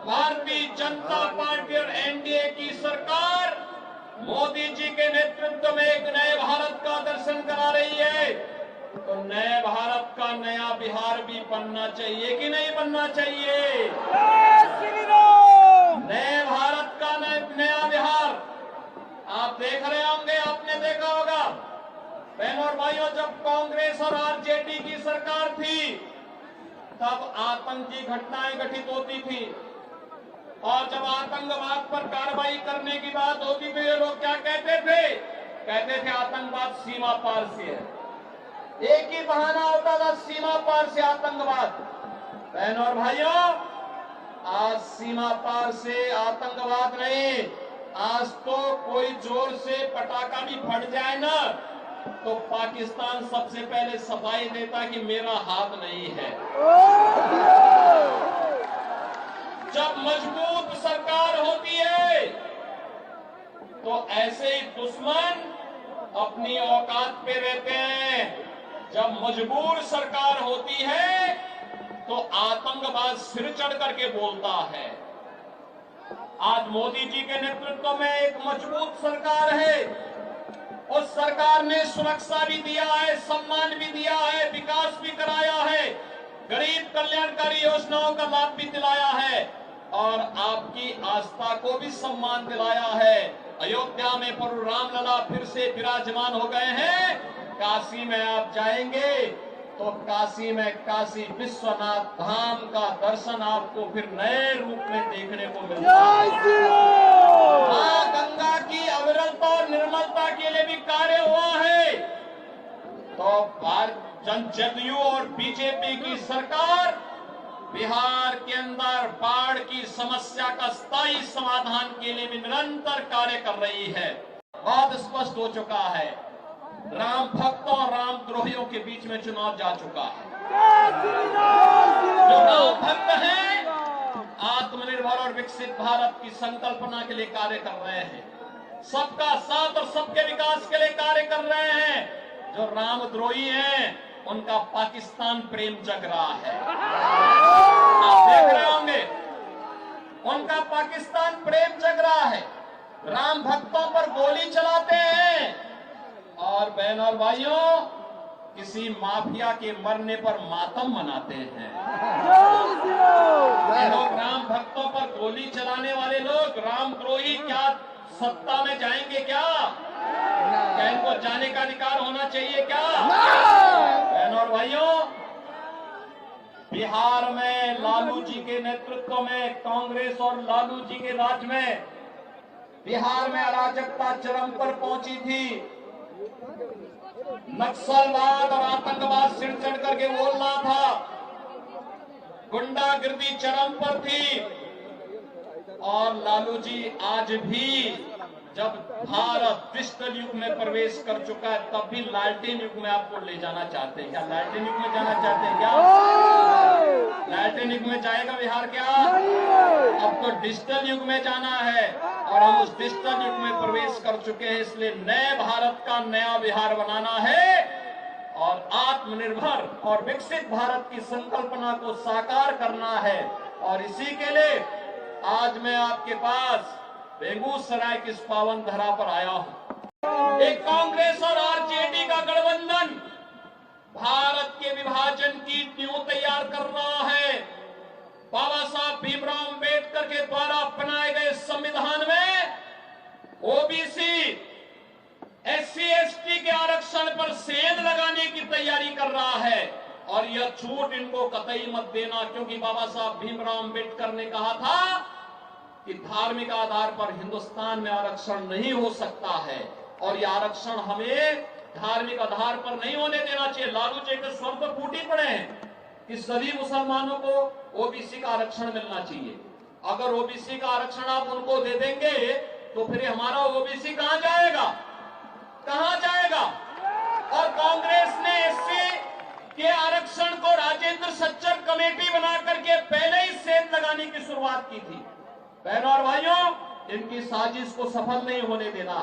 Bharatiya Janata party और NDA की सरकार मोदी जी के नेतृत्व में एक नए भारत का दर्शन करा रही है। तो नए भारत का नया बिहार भी बनना चाहिए कि नहीं बनना चाहिए? नए भारत का नया बिहार आप देख रहे होंगे, आपने देखा होगा बहनों और भाइयों, जब कांग्रेस और आरजेडी की सरकार थी तब आतंकी घटनाएं घटित होती थी, और जब आतंकवाद पर कार्रवाई करने की बात होती थी, ये लोग क्या कहते थे आतंकवाद सीमा पार से है। एक ही बहाना होता था, सीमा पार से आतंकवाद। बहनों और भाइयों, आज सीमा पार से आतंकवाद नहीं, आज तो कोई जोर से पटाखा भी फट जाए ना तो पाकिस्तान सबसे पहले सफाई देता कि मेरा हाथ नहीं है। जब मजबूत सरकार होती है तो ऐसे ही दुश्मन अपनी औकात पे रहते हैं। जब मजबूर सरकार होती है तो आतंकवाद सिर चढ़ करके बोलता है। आज मोदी जी के नेतृत्व में एक मजबूत सरकार है। उस सरकार ने सुरक्षा भी दिया है, सम्मान भी दिया है, विकास भी कराया है, गरीब कल्याणकारी योजनाओं का लाभ भी दिलाया है और आपकी आस्था को भी सम्मान दिलाया है। अयोध्या में प्रभु रामलला फिर से विराजमान हो गए हैं। काशी में आप जाएंगे तो काशी में काशी विश्वनाथ धाम का दर्शन आपको फिर नए रूप में देखने को मिलता है। मां गंगा की अविरलता और निर्मलता के लिए भी कार्य हुआ है। तो जदयू और बीजेपी की सरकार बिहार के अंदर बाढ़ की समस्या का स्थायी समाधान के लिए भी निरंतर कार्य कर रही है। बहुत स्पष्ट हो चुका है, राम भक्तों और राम द्रोहियों के बीच में चुनाव जा चुका है। जो राम भक्त हैं आत्मनिर्भर और विकसित भारत की संकल्पना के लिए कार्य कर रहे हैं, सबका साथ और सबके विकास के लिए कार्य कर रहे हैं। जो रामद्रोही हैं उनका पाकिस्तान प्रेम जग रहा है। आप देख रहे होंगे, उनका पाकिस्तान प्रेम जग रहा है। राम भक्तों पर गोली चलाते हैं और बहनों और भाइयों किसी माफिया के मरने पर मातम मनाते हैं। ये लोग राम भक्तों पर गोली चलाने वाले लोग रामद्रोही क्या सत्ता में जाएंगे क्या? क्या इनको जाने का अधिकार होना चाहिए क्या? बहनों और भाइयों, बिहार में लालू जी के नेतृत्व में कांग्रेस और लालू जी के राज में बिहार में अराजकता चरम पर पहुंची थी। नक्सलवाद और आतंकवाद सिर चढ़ करके बोल रहा था, गुंडागिर्दी चरम पर थी। और लालू जी आज भी जब भारत डिजिटल युग में प्रवेश कर चुका है तब भी लालटेन युग में आपको ले जाना चाहते हैं क्या? लालटेन युग में जाना चाहते हैं क्या? लालटेन युग में जाएगा बिहार क्या? अब तो डिजिटल युग में जाना है और हम उस डिजिटल युग में प्रवेश कर चुके हैं। इसलिए नए भारत का नया बिहार बनाना है और आत्मनिर्भर और विकसित भारत की संकल्पना को साकार करना है। और इसी के लिए आज मैं आपके पास बेगूसराय की इस पावन धरा पर आया हूं। एक कांग्रेस और आरजेडी का गठबंधन भारत के विभाजन की नींव तैयार कर रहा है। बाबा साहब भीमराव अंबेडकर के द्वारा बनाए गए संविधान में ओबीसी, एससी, एसटी के आरक्षण पर सेंध लगाने की तैयारी कर रहा है। और यह छूट इनको कतई मत देना, क्योंकि बाबा साहब भीमराव अंबेडकर ने कहा था कि धार्मिक आधार पर हिंदुस्तान में आरक्षण नहीं हो सकता है और यह आरक्षण हमें धार्मिक आधार पर नहीं होने देना चाहिए। लालू जी के स्वर पर फूटी पड़े हैं कि सभी मुसलमानों को ओबीसी का आरक्षण मिलना चाहिए। अगर ओबीसी का आरक्षण आप उनको दे देंगे तो फिर हमारा ओबीसी कहां जाएगा? कहां जाएगा? और कांग्रेस ने एससी के आरक्षण को राजेंद्र सच्चर कमेटी बना करके पहले ही सेंध लगाने की शुरुआत की थी। बहनों और भाइयों, इनकी साजिश को सफल नहीं होने देना।